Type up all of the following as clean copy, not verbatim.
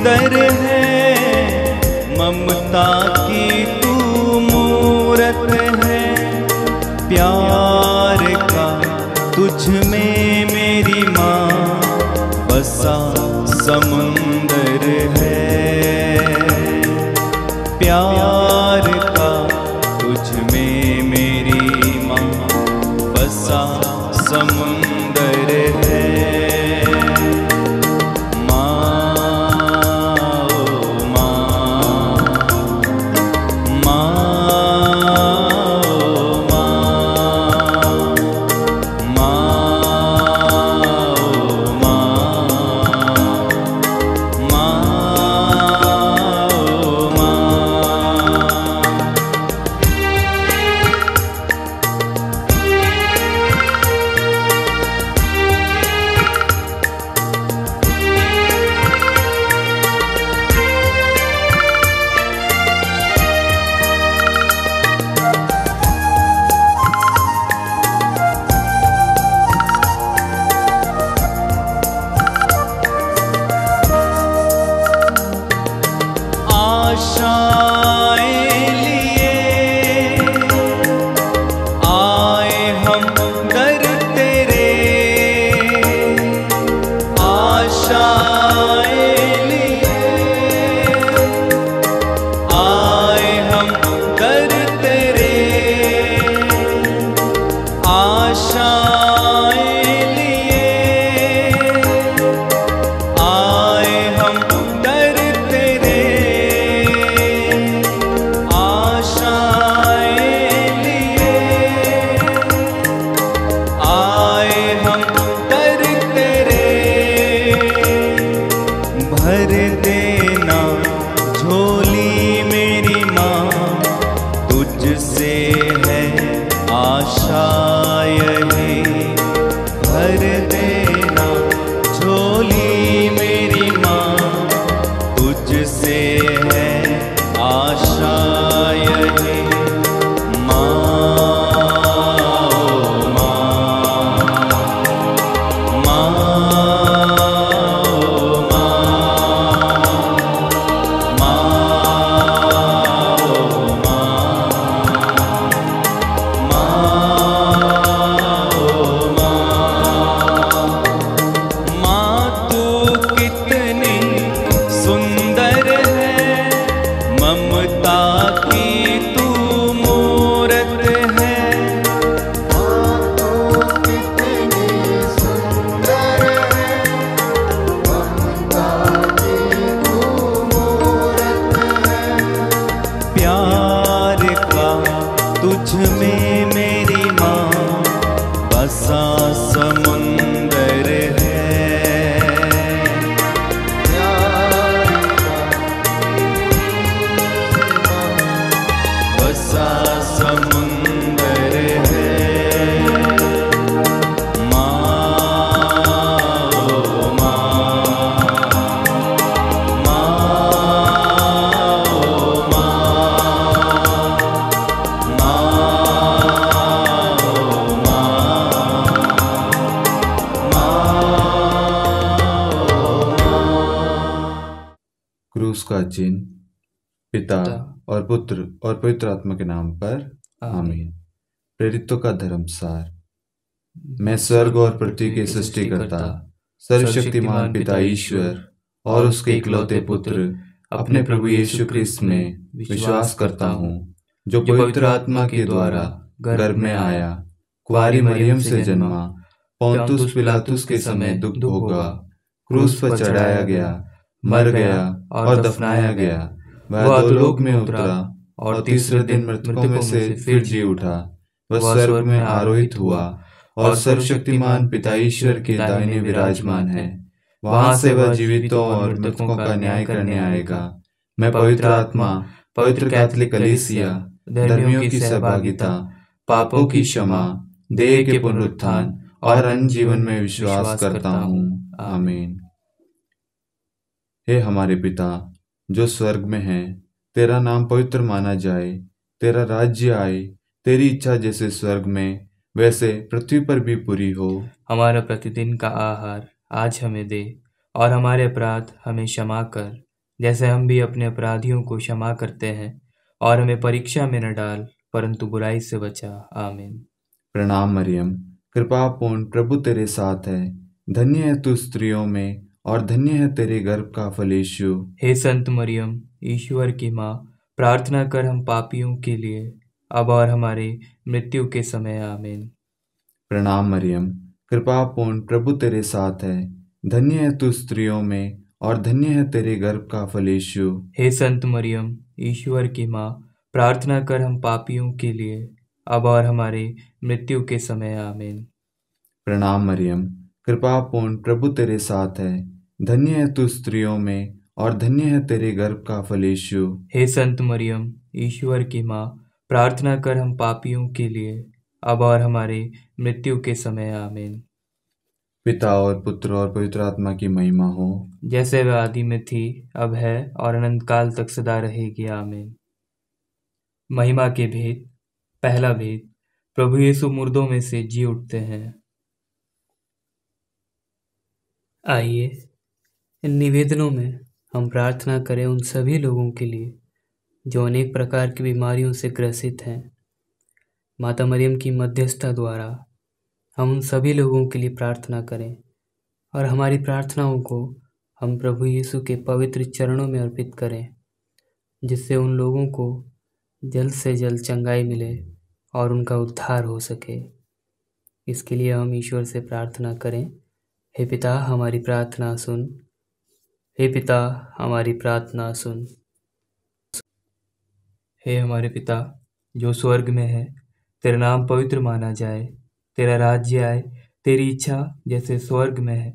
सुंदर है, ममता की तू मूरत है। प्यार का तुझ में मेरी माँ बसा समुंदर है। प्यार का तुझ में मेरी माँ बसा समुंदर है। क्रूस का चिन्ह पिता और पुत्र और पवित्र आत्मा के नाम पर आमीन। प्रेरितों का धर्मसार। मैं स्वर्ग और पृथ्वी के सृष्टिकर्ता सर्वशक्तिमान पिता ईश्वर और उसके इकलौते पुत्र अपने प्रभु यीशु क्रिस्त में विश्वास करता हूँ, जो पवित्र आत्मा के द्वारा गर्भ में आया, कुंवारी मरियम से जन्मा, पोंतुस पिलातुस के समय दुख भोगा, क्रूस पर चढ़ाया गया, मर गया और दफनाया गया। वह अधोलोक में उतरा और तीसरे दिन मृतकों में से फिर जी उठा। वह स्वर्ग में आरोहित हुआ और सर्वशक्तिमान पिता ईश्वर के दाहिने विराजमान है। वहां से वह जीवितों और मृतकों का न्याय करने आएगा। मैं पवित्र आत्मा, पवित्र कैथोलिक कलीसिया, धर्मियों की सहभागिता, पापों की क्षमा, देह के पुनरुत्थान और अन्य जीवन में विश्वास करता हूँ। आमीन। हे हमारे पिता जो स्वर्ग में है, तेरा नाम पवित्र माना जाए, तेरा राज्य आए, तेरी इच्छा जैसे स्वर्ग में वैसे पृथ्वी पर भी पूरी हो। हमारा प्रतिदिन का आहार आज हमें दे और हमारे अपराध हमें क्षमा कर, जैसे हम भी अपने अपराधियों को क्षमा करते हैं, और हमें परीक्षा में न डाल, परंतु बुराई से बचा। आमीन। प्रणाम मरियम, कृपा पूर्ण, प्रभु तेरे साथ है। धन्य है तू स्त्रियों में और धन्य है तेरे गर्भ का फल यीशु। हे संत मरियम, ईश्वर की माँ, प्रार्थना कर हम पापियों के लिए, अब और हमारे मृत्यु के समय। आमीन। प्रणाम मरियम, कृपा पूर्ण, प्रभु तेरे साथ है। धन्य है तू स्त्रियों में और धन्य है तेरे गर्भ का फल यीशु। हे संत मरियम, ईश्वर की माँ, प्रार्थना कर हम पापियों के लिए, अब और हमारे मृत्यु के समय। आमीन। प्रणाम मरियम, कृपा पूर्ण, प्रभु तेरे साथ है। धन्य है तू स्त्रियों में और धन्य है तेरे गर्भ का फल यीशु। हे संत मरियम, ईश्वर की माँ, प्रार्थना कर हम पापियों के लिए, अब और हमारे मृत्यु के समय। आमीन। पिता और पुत्र और पवित्र आत्मा की महिमा हो, जैसे वह आदि में थी, अब है, और अनंत काल तक सदा रहेगी। आमीन। महिमा के भेद। पहला भेद, प्रभु यीशु मुर्दों में से जी उठते हैं। आइए इन निवेदनों में हम प्रार्थना करें उन सभी लोगों के लिए जो अनेक प्रकार की बीमारियों से ग्रसित हैं। माता मरियम की मध्यस्थता द्वारा हम उन सभी लोगों के लिए प्रार्थना करें और हमारी प्रार्थनाओं को हम प्रभु यीशु के पवित्र चरणों में अर्पित करें, जिससे उन लोगों को जल्द से जल्द चंगाई मिले और उनका उद्धार हो सके। इसके लिए हम ईश्वर से प्रार्थना करें। हे पिता, हमारी प्रार्थना सुन। हे पिता, हमारी प्रार्थना सुन। हे हमारे पिता जो स्वर्ग में है, तेरा नाम पवित्र माना जाए, तेरा राज्य आए, तेरी इच्छा जैसे स्वर्ग में है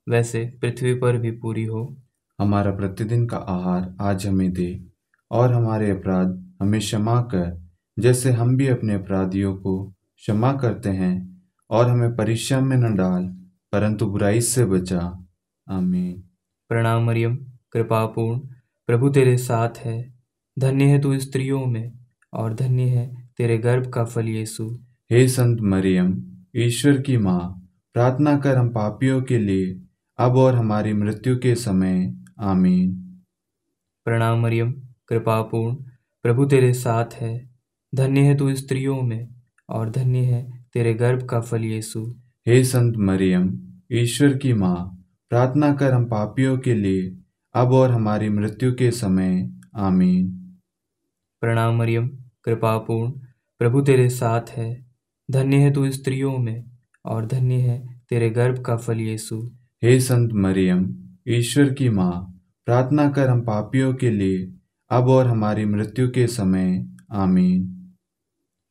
वैसे पृथ्वी पर भी पूरी हो। हमारा प्रतिदिन का आहार आज हमें दे, और हमारे अपराध हमें क्षमा कर, जैसे हम भी अपने अपराधियों को क्षमा करते हैं, और हमें परीक्षा में न डाल, परंतु बुराई से बचा। आमीन। प्रणाम मरियम, कृपा पूर्ण, प्रभु तेरे साथ है। धन्य है तू स्त्रियों में, और धन्य है तेरे गर्भ का फल यीशु। हे संत मरियम, ईश्वर की माँ, प्रार्थना कर हम पापियों के लिए, अब और हमारी मृत्यु के समय। आमीन। प्रणाम मरियम, कृपा पूर्ण, प्रभु तेरे साथ है। धन्य है तू स्त्रियों में, और धन्य है तेरे गर्भ का फल यीशु। हे संत मरियम, ईश्वर की माँ, प्रार्थना कर हम पापियों के लिए, अब और हमारी मृत्यु के समय। आमीन। प्रणाम मरियम, कृपा पूर्ण, प्रभु तेरे साथ है। धन्य है तू स्त्रियों में, और धन्य है तेरे गर्भ का फल यीशु। हे संत मरियम, ईश्वर की माँ, प्रार्थना कर हम पापियों के लिए, अब और हमारी मृत्यु के समय। आमीन।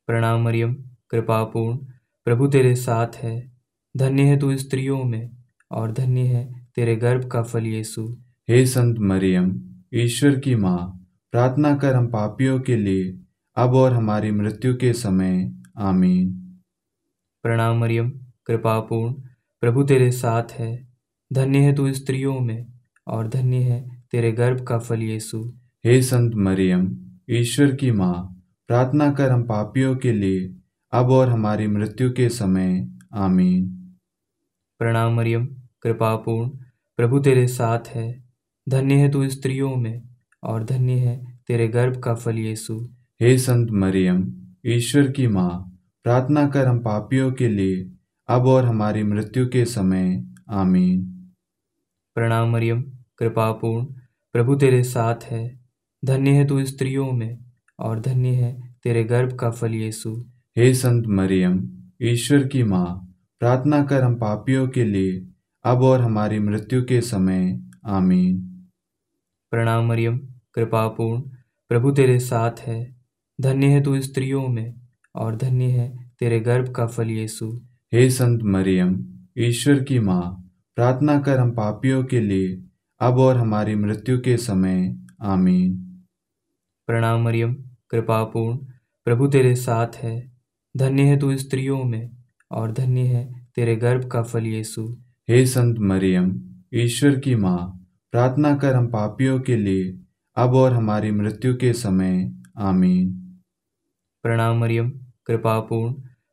प्रणाम मरियम, कृपा पूर्ण, प्रभु तेरे साथ है। धन्य है तू स्त्रियों में, और धन्य है तेरे गर्भ का फल यीशु। हे संत मरियम, ईश्वर की माँ, प्रार्थना कर हम पापियों के लिए, अब और हमारी मृत्यु के समय। आमीन। प्रणाम मरियम, कृपा पूर्ण, प्रभु तेरे साथ है। धन्य है तू स्त्रियों में, और धन्य है तेरे गर्भ का फल यीशु। हे संत मरियम, ईश्वर की माँ, प्रार्थना कर हम पापियों के लिए, अब और हमारी मृत्यु के समय। आमीन। प्रणाम मरियम, कृपा पूर्ण, प्रभु तेरे साथ है। धन्य है तू स्त्रियों में, और धन्य है तेरे गर्भ का फल यीशु। हे संत मरियम, ईश्वर की माँ, प्रार्थना कर हम पापियों के लिए, अब और हमारी मृत्यु के समय। आमीन। प्रणाम मरियम, कृपा पूर्ण, प्रभु तेरे साथ है। धन्य है तू स्त्रियों में, और धन्य है तेरे गर्भ का फल यीशु। हे संत मरियम, ईश्वर की माँ, प्रार्थना कर हम पापियों के लिए, अब और हमारी मृत्यु के समय। आमीन। प्रणाम मरियम, कृपा पूर्ण, प्रभु तेरे साथ है। धन्य है तू स्त्रियों में, और धन्य है तेरे गर्भ का फल यीशु। हे संत मरियम, ईश्वर की माँ, प्रार्थना कर हम पापियों के लिए, अब और हमारी मृत्यु के समय। आमीन। प्रणाम मरियम, कृपा पूर्ण, प्रभु तेरे साथ है। धन्य है तू स्त्रियों में, और धन्य है तेरे गर्भ का फल यीशु। हे संत मरियम, ईश्वर की माँ, प्रार्थना कर हम पापियों के लिए, अब और हमारी मृत्यु के समय। आमीन। प्रणाम मरियम, कृपा पूर्ण,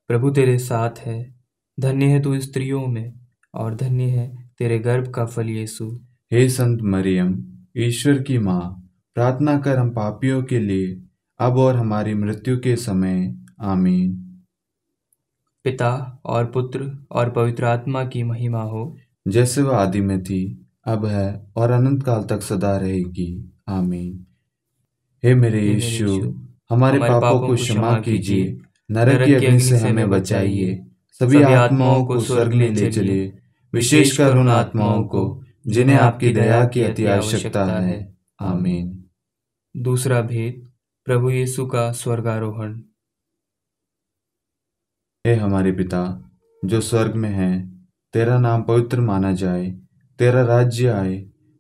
प्रभु तेरे साथ है। धन्य है तू स्त्रियों में, और धन्य है तेरे गर्भ का फल यीशु। हे संत मरियम, ईश्वर की माँ, प्रार्थना कर हम पापियों के लिए अब और हमारी मृत्यु के समय। आमीन। पिता और पुत्र और पवित्र आत्मा की महिमा हो, जैसे वह आदि में थी, अब है और अनंत काल तक सदा रहेगी। आमीन। हे मेरे यीशु, हमारे पापों को क्षमा कीजिए, नरक की अग्नि से हमें बचाइए, सभी आत्माओं को स्वर्ग में ले चलिए, विशेषकर उन आत्माओं को जिन्हें आपकी दया की अति आवश्यकता है। आमीन। दूसरा भेद, प्रभु यीशु का स्वर्गारोहण। हे हमारे पिता जो स्वर्ग में है, तेरा नाम पवित्र माना जाए, तेरा राज्य आए,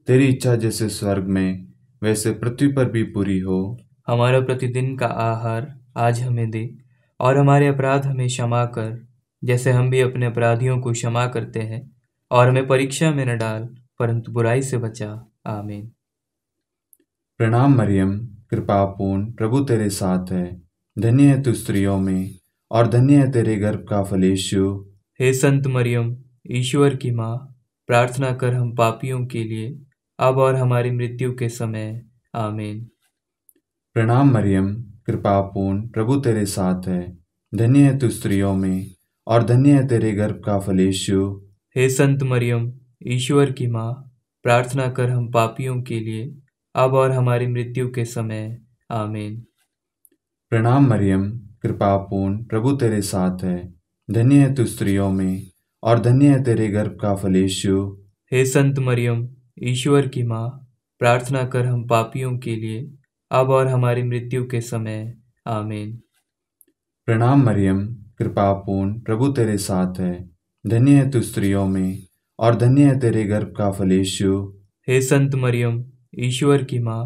तेरी इच्छा जैसे स्वर्ग में वैसे पृथ्वी पर भी पूरी हो। हमारा प्रतिदिन का आहार आज हमें दे, और हमारे अपराध हमें क्षमा कर, जैसे हम भी अपने अपराधियों को क्षमा करते हैं, और हमें परीक्षा में न डाल, परंतु बुराई से बचा। आमीन। प्रणाम मरियम, कृपापूर्ण, प्रभु तेरे साथ है, धन्य है तू स्त्रियों में और धन्य है तेरे गर्भ का फल यीशु। हे संत मरियम, ईश्वर की माँ, प्रार्थना कर हम पापियों के लिए अब और हमारी मृत्यु के समय। आमीन। प्रणाम मरियम, कृपापूर्ण, प्रभु तेरे साथ है, धन्य है तू स्त्रियों में और धन्य है तेरे गर्भ का फल यीशु। हे संत मरियम, ईश्वर की माँ, प्रार्थना कर हम पापियों के लिए अब और हमारी मृत्यु के समय। आमीन। प्रणाम मरियम, कृपापूर्ण, प्रभु तेरे साथ है, धन्य है तू स्त्रियों में और धन्य है तेरे गर्भ का फल यीशु। हे संत मरियम, ईश्वर की माँ, प्रार्थना कर हम पापियों के लिए अब और हमारी मृत्यु के समय। आमीन। प्रणाम मरियम, कृपापूर्ण, प्रभु तेरे साथ है, धन्य है तू स्त्रियों में और धन्य है तेरे गर्भ का फल यीशु। हे संत मरियम, ईश्वर की माँ,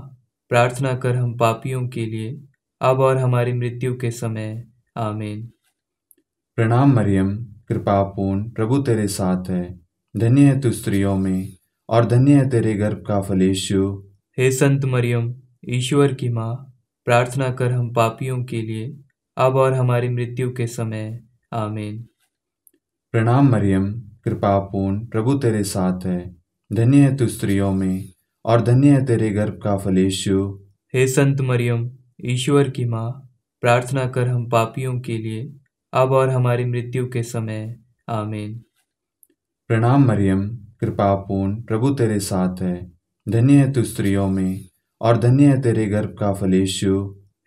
प्रार्थना कर हम पापियों के लिए अब और हमारी मृत्यु के समय। आमीन। प्रणाम मरियम, कृपापूर्ण, प्रभु तेरे साथ है, धन्य है तू स्त्रियों में और धन्य है तेरे गर्भ का फल यीशु। हे संत मरियम, ईश्वर की माँ, प्रार्थना कर हम पापियों के लिए अब और हमारी मृत्यु के समय। आमीन। प्रणाम मरियम, कृपापूर्ण, प्रभु तेरे साथ है, धन्य है तू स्त्रियों में और धन्य है तेरे गर्भ का फल यीशु। हे संत मरियम, ईश्वर की माँ, प्रार्थना कर हम पापियों के लिए अब और हमारी मृत्यु के समय। आमीन। प्रणाम मरियम, कृपापूर्ण, प्रभु तेरे साथ है, धन्य है तू स्त्रियों में और धन्य है तेरे गर्भ का फल यीशु।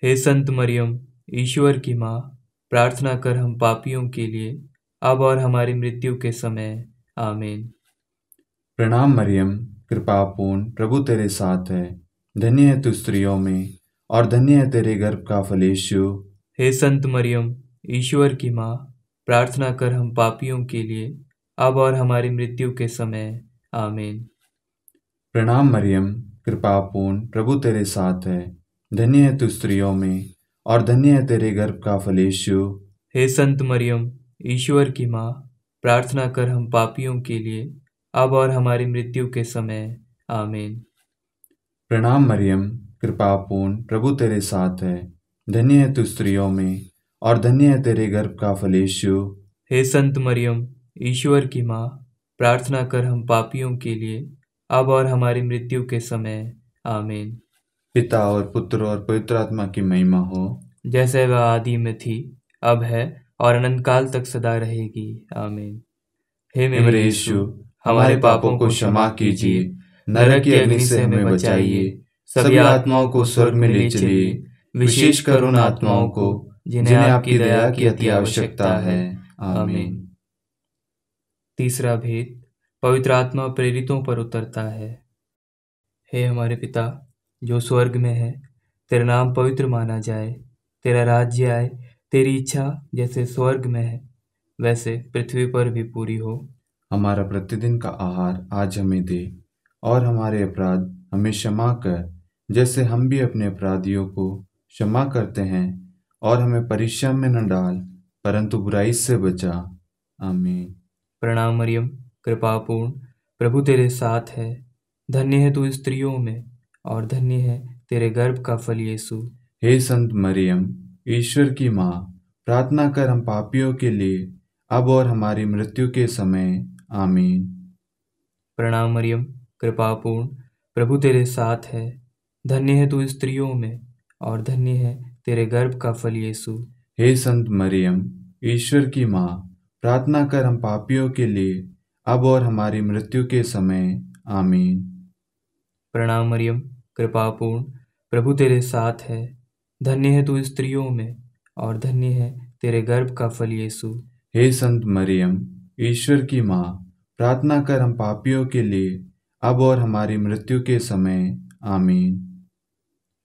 हे संत मरियम, ईश्वर की माँ, प्रार्थना कर हम पापियों के लिए अब और हमारी मृत्यु के समय। आमीन। प्रणाम मरियम, कृपापूर्ण, प्रभु तेरे साथ है, धन्य है तू स्त्रियों में और धन्य है तेरे गर्भ का फल यीशु। हे संत मरियम, ईश्वर की माँ, प्रार्थना कर हम पापियों के लिए अब और हमारी मृत्यु के समय। आमीन। प्रणाम मरियम, कृपापूर्ण, प्रभु तेरे साथ है, धन्य है तू स्त्रियों में और धन्य है तेरे गर्भ का फल यीशु। हे संत मरियम, ईश्वर की माँ, प्रार्थना कर हम पापियों के लिए अब और हमारी मृत्यु के समय। आमीन। प्रणाम मरियम, कृपापूर्ण, प्रभु तेरे साथ है, धन्य है तू स्त्रियों में और धन्य है तेरे गर्भ का फल यीशु। हे संत मरियम, ईश्वर की माँ, प्रार्थना कर हम पापियों के लिए अब और हमारी मृत्यु के समय। आमीन। पिता और पुत्र और पवित्र आत्मा की महिमा हो, जैसे वह आदि में थी, अब है और अनंत काल तक सदा रहेगी। आमीन। हे मेरे यीशु, हमारे पापों को क्षमा कीजिए, नरक की अग्नि से हमें बचाइए, सभी आत्माओं को स्वर्ग में ले चलिए, विशेषकर उन आत्माओं को जिन्हें आपकी दया की अति आवश्यकता है। आमीन। तीसरा भेद, पवित्र आत्मा प्रेरितों पर उतरता है। हे हमारे पिता जो स्वर्ग में है, तेरा नाम पवित्र माना जाए, तेरा राज्य आए, तेरी इच्छा जैसे स्वर्ग में है वैसे पृथ्वी पर भी पूरी हो। हमारा प्रतिदिन का आहार आज हमें दे, और हमारे अपराध हमें क्षमा कर, जैसे हम भी अपने अपराधियों को क्षमा करते हैं, और हमें परीक्षा में न डाल, परंतु बुराई से बचा। आमीन। प्रणाम मरियम, कृपापूर्ण, प्रभु तेरे साथ है, धन्य है तू स्त्रियों में और धन्य है तेरे गर्भ का फल यीशु। हे संत मरियम, ईश्वर की माँ, प्रार्थना कर हम पापियों के लिए अब और हमारी मृत्यु के समय। आमीन। प्रणाम मरियम, कृपापूर्ण, प्रभु तेरे साथ है। धन्य है तू स्त्रियों में, और धन्य है तेरे गर्भ का फल यीशु। हे संत मरियम, ईश्वर की माँ, प्रार्थना कर हम पापियों के लिए, अब और हमारी मृत्यु के समय। आमीन। प्रणाम मरियम, कृपापूर्ण, प्रभु तेरे साथ है। धन्य है तू स्त्रियों में, और धन्य है तेरे गर्भ का फल यीशु। हे संत मरियम, ईश्वर की माँ, प्रार्थना कर हम पापियों के लिए, अब और हमारी मृत्यु के समय। आमीन।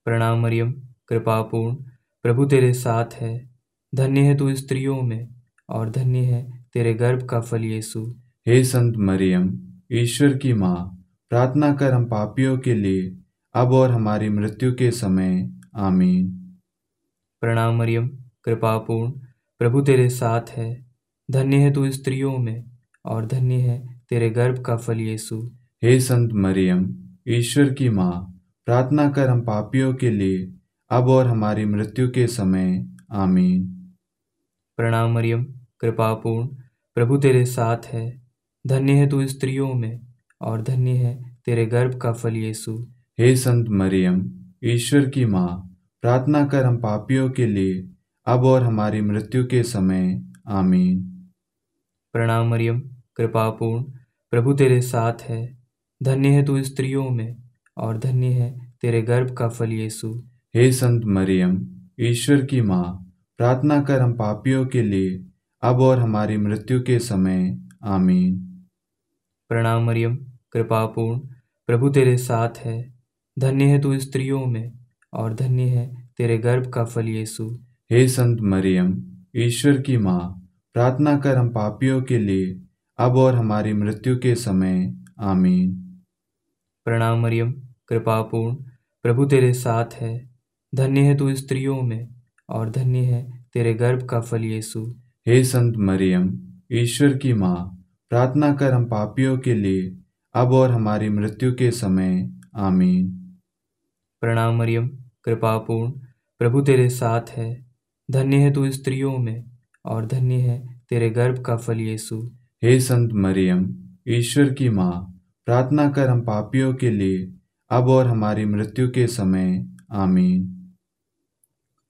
प्रणाम मरियम, कृपापूर्ण, प्रभु तेरे साथ है। धन्य है तू स्त्रियों में, और धन्य है तेरे गर्भ का फल यीशु। हे संत मरियम, ईश्वर की माँ, प्रार्थना कर हम पापियों के लिए, अब और हमारी मृत्यु के समय। आमीन। प्रणाम मरियम, कृपापूर्ण, प्रभु तेरे साथ है। धन्य है तू स्त्रियों में, और धन्य है तेरे गर्भ का फल यीशु। हे संत मरियम, ईश्वर की माँ, प्रार्थना कर हम पापियों के लिए, अब और हमारी मृत्यु के समय। आमीन। प्रणाम मरियम, कृपापूर्ण, प्रभु तेरे साथ है। धन्य है तू स्त्रियों में, और धन्य है तेरे गर्भ का फल यीशु। हे संत मरियम, ईश्वर की माँ, प्रार्थना कर हम पापियों के लिए, अब और हमारी मृत्यु के समय। आमीन। प्रणाम मरियम, कृपापूर्ण, प्रभु तेरे साथ है। धन्य है तू स्त्रियों में, और धन्य है तेरे गर्भ का फल यीशु। हे संत मरियम, ईश्वर की माँ, प्रार्थना कर हम पापियों के लिए, अब और हमारी मृत्यु के समय। आमीन। प्रणाम मरियम, कृपापूर्ण, प्रभु तेरे साथ है। धन्य है तू स्त्रियों में, और धन्य है तेरे गर्भ का फल यीशु। हे संत मरियम, ईश्वर की माँ, प्रार्थना कर हम पापियों के लिए, अब और हमारी मृत्यु के समय। आमीन। प्रणाम मरियम, कृपापूर्ण, प्रभु तेरे साथ है। धन्य है तू स्त्रियों में, और धन्य है तेरे गर्भ का फल यीशु। हे संत मरियम, ईश्वर की माँ, प्रार्थना कर हम पापियों के लिए, अब और हमारी मृत्यु के समय। आमीन। प्रणाम मरियम, कृपापूर्ण, प्रभु तेरे साथ है। धन्य है तू स्त्रियों में, और धन्य है तेरे गर्भ का फल यीशु। हे संत मरियम, ईश्वर की माँ, प्रार्थना कर हम पापियों के लिए, अब और हमारी मृत्यु के समय। आमीन।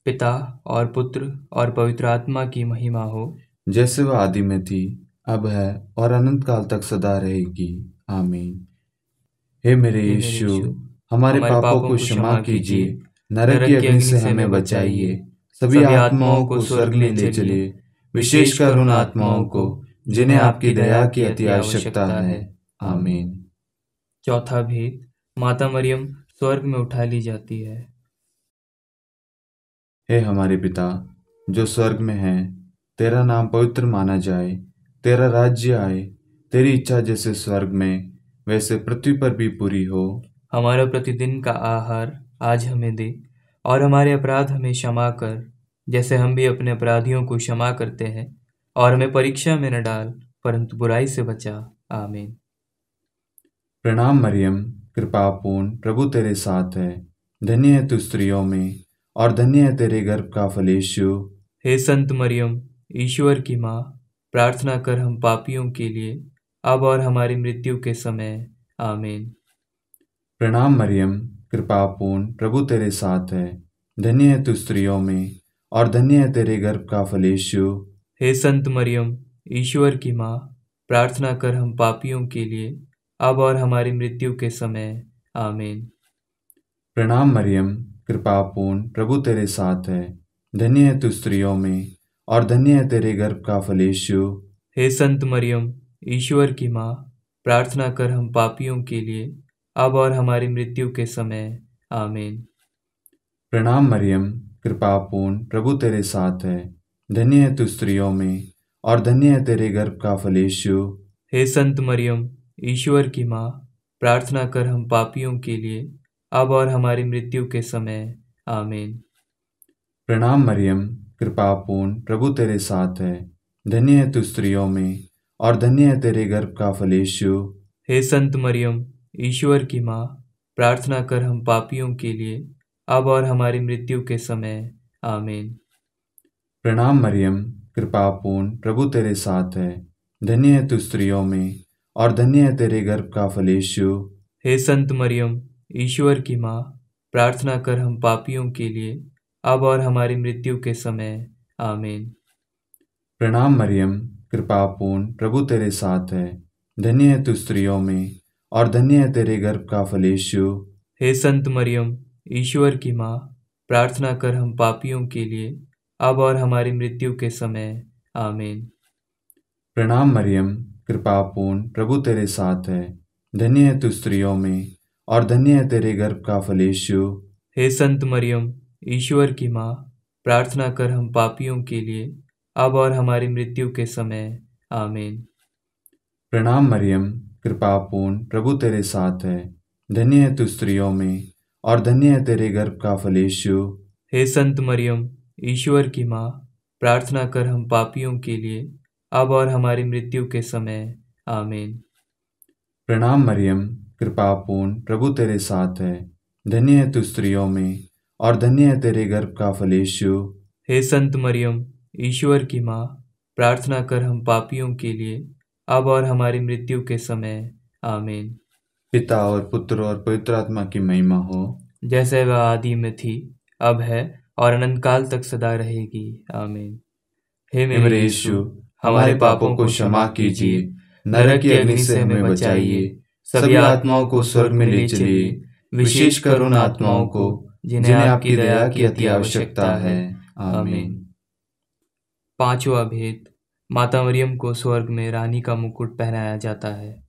पिता और पुत्र और पवित्र आत्मा की महिमा हो, जैसे वह आदि में थी, अब है, और अनंत काल तक सदा रहेगी। आमीन। हे मेरे यीशु, हमारे पापों को क्षमा कीजिए, नरक की अग्नि से हमें बचाइए, सभी आत्माओं को स्वर्ग में ले चलिए, विशेषकर उन आत्माओं को जिन्हें आपकी दया की अति आवश्यकता है। आमीन। चौथा भेद, माता मरियम स्वर्ग में उठा ली जाती है। हे हमारे पिता जो स्वर्ग में है, तेरा नाम पवित्र माना जाए, तेरा राज्य आए, तेरी इच्छा जैसे स्वर्ग में वैसे पृथ्वी पर भी पूरी हो। हमारा प्रतिदिन का आहार आज हमें दे, और हमारे अपराध हमें क्षमा कर, जैसे हम भी अपने अपराधियों को क्षमा करते हैं, और हमें परीक्षा में न डाल, परंतु बुराई से बचा। आमीन। प्रणाम मरियम, कृपापूर्ण, प्रभु तेरे साथ है। धन्य है तू स्त्रियों में, और धन्य है तेरे गर्भ का फल यीशु। हे संत मरियम, ईश्वर की माँ, प्रार्थना कर हम पापियों के लिए, अब और हमारी मृत्यु के समय। आमीन। प्रणाम मरियम, कृपापूर्ण, प्रभु तेरे साथ है। धन्य है तू स्त्रियों में, और धन्य है तेरे गर्भ का फल यीशु। हे संत मरियम, ईश्वर की माँ, प्रार्थना कर हम पापियों के लिए, अब और हमारी मृत्यु के समय। आमीन। प्रणाम मरियम, कृपापूर्ण, प्रभु तेरे साथ है। धन्य है तू स्त्रियों में, और धन्य है तेरे गर्भ का फल यीशु। हे संत मरियम, ईश्वर की माँ, प्रार्थना कर हम पापियों के लिए, अब और हमारी मृत्यु के समय। आमीन। प्रणाम मरियम, कृपापूर्ण, प्रभु तेरे साथ है। धन्य है तू स्त्रियों में, और धन्य है तेरे गर्भ का फल यीशु। हे संत मरियम, ईश्वर की माँ, प्रार्थना कर हम पापियों के लिए, अब और हमारी मृत्यु के समय। आमीन। प्रणाम मरियम, कृपापूर्ण, प्रभु तेरे साथ है। धन्य है तू स्त्रियों में, और धन्य है तेरे गर्भ का फल यीशु। हे संत मरियम, ईश्वर की माँ, प्रार्थना कर हम पापियों के लिए, अब और हमारी मृत्यु के समय। आमीन। प्रणाम मरियम, कृपापूर्ण, प्रभु तेरे साथ है। धन्य है तू स्त्रियों में, और धन्य है तेरे गर्भ का फल यीशु। हे संत मरियम, ईश्वर की माँ, प्रार्थना कर हम पापियों के लिए, अब और हमारी मृत्यु के समय। आमीन। प्रणाम मरियम, कृपा पूर्ण, प्रभु तेरे साथ है। धन्य है तू स्त्रियों में, और धन्य है तेरे गर्भ का फल यीशु। हे संत मरियम, ईश्वर की माँ, प्रार्थना कर हम पापियों के लिए, अब और हमारी मृत्यु के समय। आमीन। प्रणाम मरियम, कृपा पूर्ण, प्रभु तेरे साथ है। धन्य है तू स्त्रियों में, और धन्य है तेरे गर्भ का फल यीशु। हे संत मरियम, ईश्वर की माँ, प्रार्थना कर हम पापियों के लिए, अब और हमारी मृत्यु के समय। आमीन। प्रणाम मरियम, कृपा पूर्ण, प्रभु तेरे साथ है। धन्य है तू स्त्रियों में, और धन्य है तेरे गर्भ का फल यीशु। हे संत मरियम, ईश्वर की माँ, प्रार्थना कर हम पापियों के लिए, अब और हमारी मृत्यु के समय। आमीन। प्रणाम मरियम, कृपा पूर्ण, प्रभु तेरे साथ है। धन्य है तू स्त्रियों में, और धन्य है तेरे गर्भ का फल यीशु। हे संत मरियम, ईश्वर की माँ, प्रार्थना कर हम पापियों के लिए, अब और हमारी मृत्यु के समय। आमीन। पिता और पुत्र और पवित्र आत्मा की महिमा हो, जैसे वह आदि में थी, अब है और अनंत काल तक सदा रहेगी। आमीन। हे हे मेरे यीशु, हमारे पापों को क्षमा कीजिए, नरक की अग्नि से हमें बचाइए, सभी आत्माओं को स्वर्ग में ले चलिए, विशेषकर उन आत्माओं को जिन्हें आपकी दया की अति आवश्यकता है। आमीन। पांचवा भेद, माता मरियम को स्वर्ग में रानी का मुकुट पहनाया जाता है।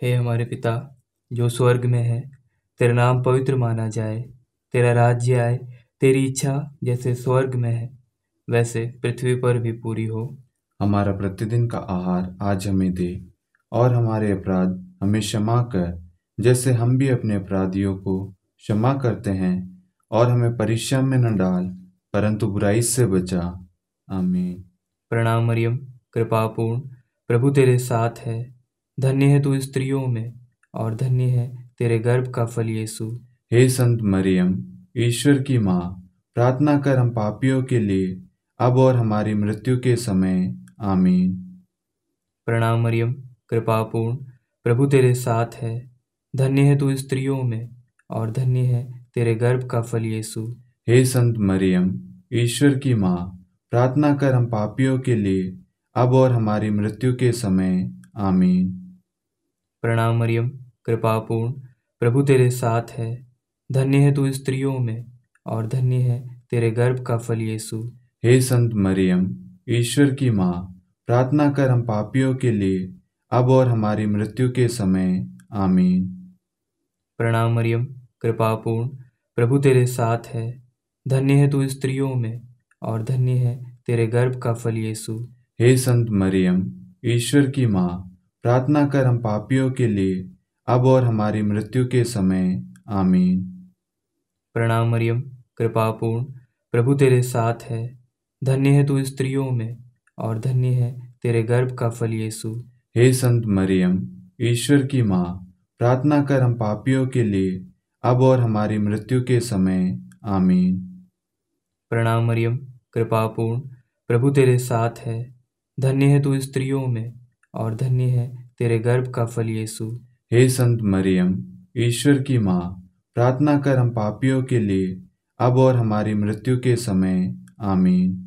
हे हमारे पिता जो स्वर्ग में है, तेरा नाम पवित्र माना जाए, तेरा राज्य आए, तेरी इच्छा जैसे स्वर्ग में है वैसे पृथ्वी पर भी पूरी हो। हमारा प्रतिदिन का आहार आज हमें दे, और हमारे अपराध हमें क्षमा कर, जैसे हम भी अपने अपराधियों को क्षमा करते हैं, और हमें परीक्षा में न डाल, परंतु बुराई से बचा। आमीन। प्रणाम मरियम, कृपा पूर्ण, प्रभु तेरे साथ है। धन्य है तू स्त्रियों में, और धन्य है तेरे गर्भ का फल यीशु। हे संत मरियम, ईश्वर की माँ, प्रार्थना कर हम पापियों के लिए, अब और हमारी मृत्यु के समय। आमीन। प्रणाम मरियम, कृपा पूर्ण, प्रभु तेरे साथ है। धन्य है तू स्त्रियों में, और धन्य है तेरे गर्भ का फल यीशु। हे संत मरियम, ईश्वर की माँ, प्रार्थना कर हम पापियों के लिए, अब और हमारी मृत्यु के समय। आमीन। प्रणाम मरियम, कृपा पूर्ण, प्रभु तेरे साथ है। धन्य है तू स्त्रियों में, और धन्य है तेरे गर्भ का फल यीशु। हे संत मरियम, ईश्वर की माँ, प्रार्थना कर हम पापियों के लिए, अब और हमारी मृत्यु के समय। आमीन। प्रणाम मरियम, कृपा पूर्ण, प्रभु तेरे साथ है। धन्य है तू स्त्रियों में, और धन्य है तेरे गर्भ का फल यीशु। हे संत मरियम, ईश्वर की माँ, प्रार्थना कर हम पापियों के लिए, अब और हमारी मृत्यु के समय। आमीन। प्रणाम मरियम, कृपा पूर्ण, प्रभु तेरे साथ है। धन्य है तू स्त्रियों में, और धन्य है तेरे गर्भ का फल यीशु। हे संत मरियम, ईश्वर की माँ, प्रार्थना कर हम पापियों के लिए, अब और हमारी मृत्यु के समय। आमीन। प्रणाम मरियम, कृपा पूर्ण, प्रभु तेरे साथ है। धन्य है तू स्त्रियों में, और धन्य है तेरे गर्भ का फल यीशु। हे संत मरियम, ईश्वर की माँ, प्रार्थना कर हम पापियों के लिए, अब और हमारी मृत्यु के समय। आमीन।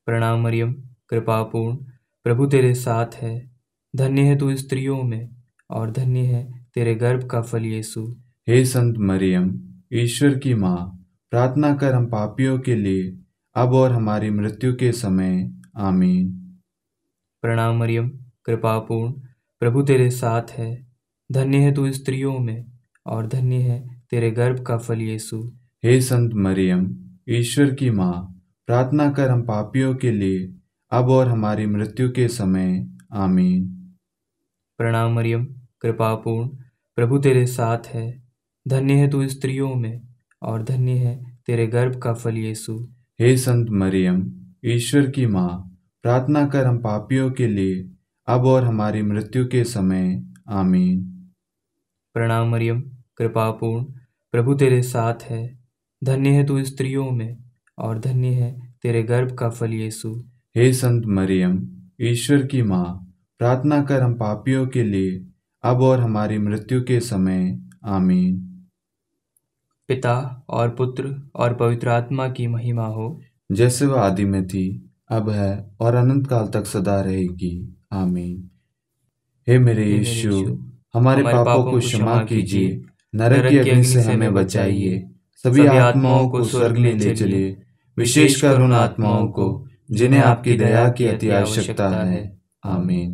प्रणाम मरियम, कृपा पूर्ण, प्रभु तेरे साथ है। धन्य है तू स्त्रियों में, और धन्य है तेरे गर्भ का फल यीशु। हे संत मरियम, ईश्वर की माँ, प्रार्थना कर हम पापियों के लिए, अब और हमारी मृत्यु के समय। आमीन। प्रणाम मरियम, कृपा पूर्ण, प्रभु तेरे साथ है। धन्य है तू स्त्रियों में, और धन्य है तेरे गर्भ का फल यीशु। हे संत मरियम, ईश्वर की माँ, प्रार्थना कर हम पापियों के लिए, अब और हमारी मृत्यु के समय। आमीन। प्रणाम मरियम, कृपा पूर्ण, प्रभु तेरे साथ है। धन्य है तू स्त्रियों में, और धन्य है तेरे गर्भ का फल यीशु। हे संत मरियम, ईश्वर की माँ, प्रार्थना कर हम पापियों के लिए, अब और हमारी मृत्यु के समय। आमीन। प्रणाम मरियम, कृपा पूर्ण, प्रभु तेरे साथ है। धन्य है तू स्त्रियों में, और धन्य है तेरे गर्भ का फल यीशु। हे संत मरियम, ईश्वर की माँ, प्रार्थना कर हम पापियों के लिए, अब और हमारी मृत्यु के समय। आमीन। पिता और पुत्र और पवित्र आत्मा की महिमा हो, जैसे वह आदि में थी, अब है और अनंत काल तक सदा रहेगी। आमीन। हे मेरे यीशु, हमारे पापों को क्षमा कीजिए, नरक की अग्नि से हमें बचाइए, सभी आत्माओं को स्वर्ग में ले चलिए, विशेषकर उन आत्माओं को जिन्हें आपकी दया की अति आवश्यकता है। आमीन।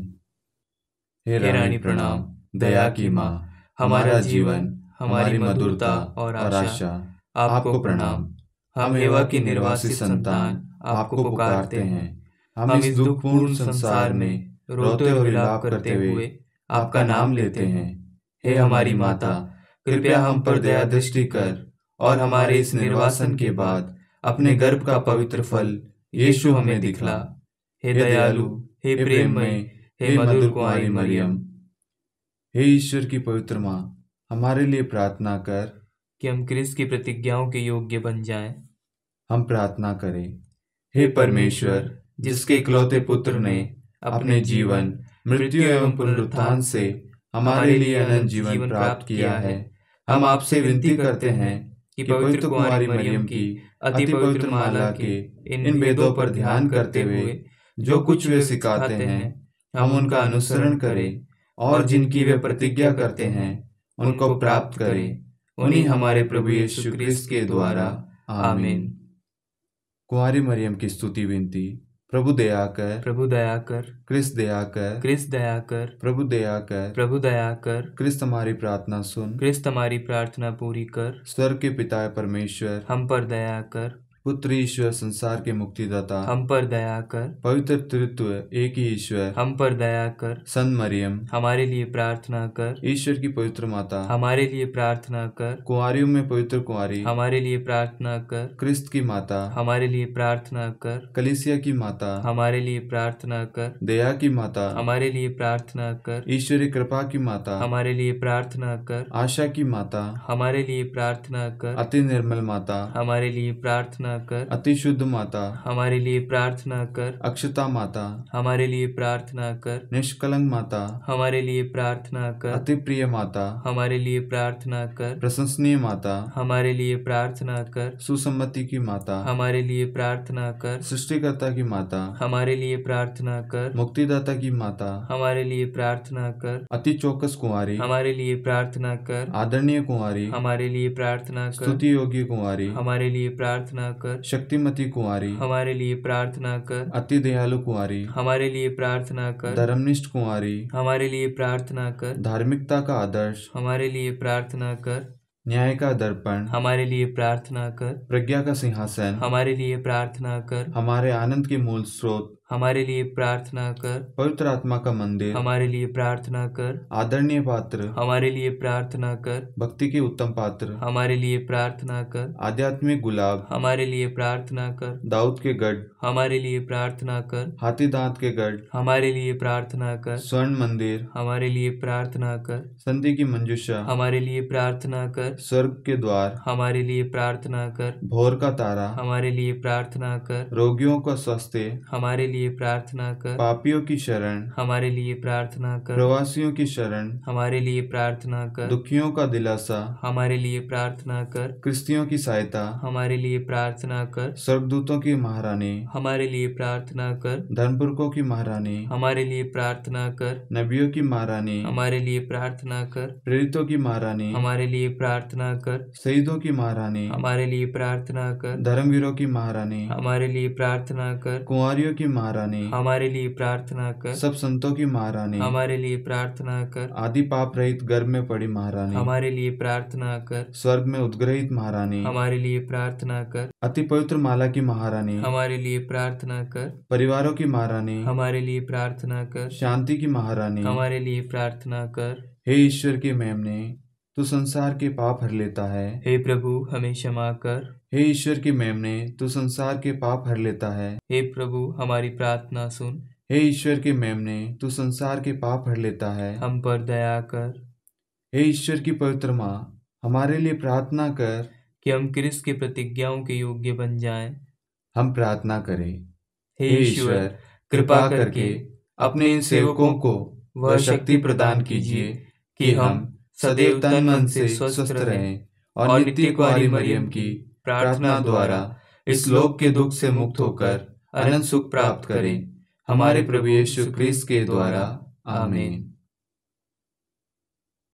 हे रानी प्रणाम, दया की माँ, हमारा जीवन, हमारी मधुरता और आशा, आपको प्रणाम। हम एवा की निर्वासित संतान आपको पुकारते हैं। हम इस दुखपूर्ण संसार में रोते और विलाप करते हुए आपका नाम लेते हैं। हे हमारी माता, कृपया हम पर दया दृष्टि कर और हमारे इस निर्वासन के बाद अपने गर्भ का पवित्र फल यीशु हमें दिखला। हे दयालु, हे प्रेममय, हे मधुर कुंवारी मरियम, हे ईश्वर की पवित्र माँ, हमारे लिए प्रार्थना कर कि हम क्रिस्त की प्रतिज्ञाओं के योग्य बन जाएं। हम प्रार्थना करें। हे परमेश्वर, जिसके इकलौते पुत्र ने अपने जीवन, मृत्यु एवं पुनरुत्थान से हमारे लिए अनंत जीवन प्राप्त किया है, हम आपसे विनती करते हैं कि पवित्र कुंवारी मरियम की अति पवित्र माला के इन वेदों पर ध्यान करते हुए जो कुछ वे सिखाते हैं, हम उनका अनुसरण करें और जिनकी वे प्रतिज्ञा करते हैं उनको प्राप्त करें, उन्हीं हमारे प्रभु यीशु क्रिस्त के द्वारा। आमीन। कुंवारी मरियम की स्तुति विनती। प्रभु दया कर, प्रभु दया कर, क्रिस्त दया कर, क्रिस्त दया कर, प्रभु दया कर, प्रभु दया कर, क्रिस्त हमारी प्रार्थना सुन, क्रिस्त हमारी प्रार्थना पूरी कर, स्वर्ग के पिता परमेश्वर हम पर दया कर, पुत्र ईश्वर संसार के मुक्तिदाता हम पर दया कर, पवित्र तृत्व एक ही ईश्वर हम पर दया कर, संत मरियम हमारे लिए प्रार्थना कर, ईश्वर की पवित्र माता हमारे लिए प्रार्थना कर, कुंवारियों में पवित्र कुंवारी हमारे लिए प्रार्थना कर, क्रिस्त की माता हमारे लिए प्रार्थना कर, कलीसिया की माता हमारे लिए प्रार्थना कर, दया की माता हमारे लिए प्रार्थना कर, ईश्वरी कृपा की माता हमारे लिए प्रार्थना कर, आशा की माता हमारे लिए प्रार्थना कर, अति निर्मल माता हमारे लिए प्रार्थना कर, अति शुद्ध माता हमारे लिए प्रार्थना कर, अक्षता माता हमारे लिए प्रार्थना कर, निष्कलंक माता हमारे लिए प्रार्थना कर, अति प्रिय माता हमारे लिए प्रार्थना कर, प्रशंसनीय माता हमारे लिए प्रार्थना कर, सुसम्मति की माता हमारे लिए प्रार्थना कर, सृष्टिकर्ता की माता हमारे लिए प्रार्थना कर, मुक्तिदाता की माता हमारे लिए प्रार्थना कर, अति चौकस कुंवारी हमारे लिए प्रार्थना कर, आदरणीय कुंवारी हमारे लिए प्रार्थना कर, स्तुति योग्य कुंवारी हमारे लिए प्रार्थना कर, शक्तिमती कुंवारी हमारे लिए प्रार्थना कर, अति दयालु कुंवारी हमारे लिए प्रार्थना कर, धर्मनिष्ठ कुंवारी हमारे लिए प्रार्थना कर, धार्मिकता का आदर्श हमारे लिए प्रार्थना कर, न्याय का दर्पण हमारे लिए प्रार्थना कर, प्रज्ञा का सिंहासन हमारे लिए प्रार्थना कर, हमारे आनंद के मूल स्रोत हमारे लिए प्रार्थना कर, पवित्र आत्मा का मंदिर हमारे लिए प्रार्थना कर, आदरणीय पात्र हमारे लिए प्रार्थना कर, भक्ति के उत्तम पात्र हमारे लिए प्रार्थना कर, आध्यात्मिक गुलाब हमारे लिए प्रार्थना कर, दाऊद के गढ़ हमारे लिए प्रार्थना कर, हाथी दांत के गढ़ हमारे लिए प्रार्थना कर, स्वर्ण मंदिर हमारे लिए प्रार्थना कर, संधि की मंजूषा हमारे लिए प्रार्थना कर, स्वर्ग के द्वार हमारे लिए प्रार्थना कर, भोर का तारा हमारे लिए प्रार्थना कर, रोगियों का स्वास्थ्य हमारे लिए प्रार्थना कर, पापियों की शरण हमारे लिए प्रार्थना कर, प्रवासियों की शरण हमारे लिए प्रार्थना कर, दुखियों का दिलासा हमारे लिए प्रार्थना कर, क्रिस्तियों की सहायता हमारे लिए प्रार्थना कर, स्वर्गदूतों की महारानी हमारे लिए प्रार्थना कर, धर्मपुरखों की महारानी हमारे लिए प्रार्थना कर, नबियों की महारानी हमारे लिए प्रार्थना कर, प्रेरितों की महारानी हमारे लिए प्रार्थना कर, शहीदों की महारानी हमारे लिए प्रार्थना कर, धर्मवीरों की महारानी हमारे लिए प्रार्थना कर, कुंवारियों की महारानी हमारे लिए प्रार्थना कर, सब संतों की महारानी हमारे लिए प्रार्थना कर, आदि पाप रहित गर्भ में पड़ी महारानी हमारे लिए प्रार्थना कर, स्वर्ग में उद्ग्रहित महारानी हमारे लिए प्रार्थना कर, अति पवित्र माला की महारानी हमारे लिए प्रार्थना कर, परिवारों की महारानी हमारे लिए प्रार्थना कर, शांति की महारानी हमारे लिए प्रार्थना कर। हे ईश्वर के मेमने, तू संसार के पाप हर लेता है। हे प्रभु हमें क्षमा कर। हे ईश्वर के मेमने, तू संसार के पाप हर लेता है। हे प्रभु हमारी प्रार्थना सुन। हे ईश्वर के मेमने, तू संसार के पाप हर लेता है। हम पर दया कर। हे ईश्वर की पवित्र माँ, हमारे लिए प्रार्थना कर कि हम क्रिस्त की प्रतिज्ञाओं के योग्य बन जाएं। हम प्रार्थना करें। हे ईश्वर, कृपा करके अपने इन सेवकों को वह शक्ति प्रदान कीजिए कि हम सदैव तन मन से स्वस्थ रहें और नित्य कुंवारी मरियम की प्रार्थना द्वारा इस लोक के दुख से मुक्त होकर अनंत सुख प्राप्त करें। हमारे प्रभु यीशु क्रिस्त के द्वारा, आमीन।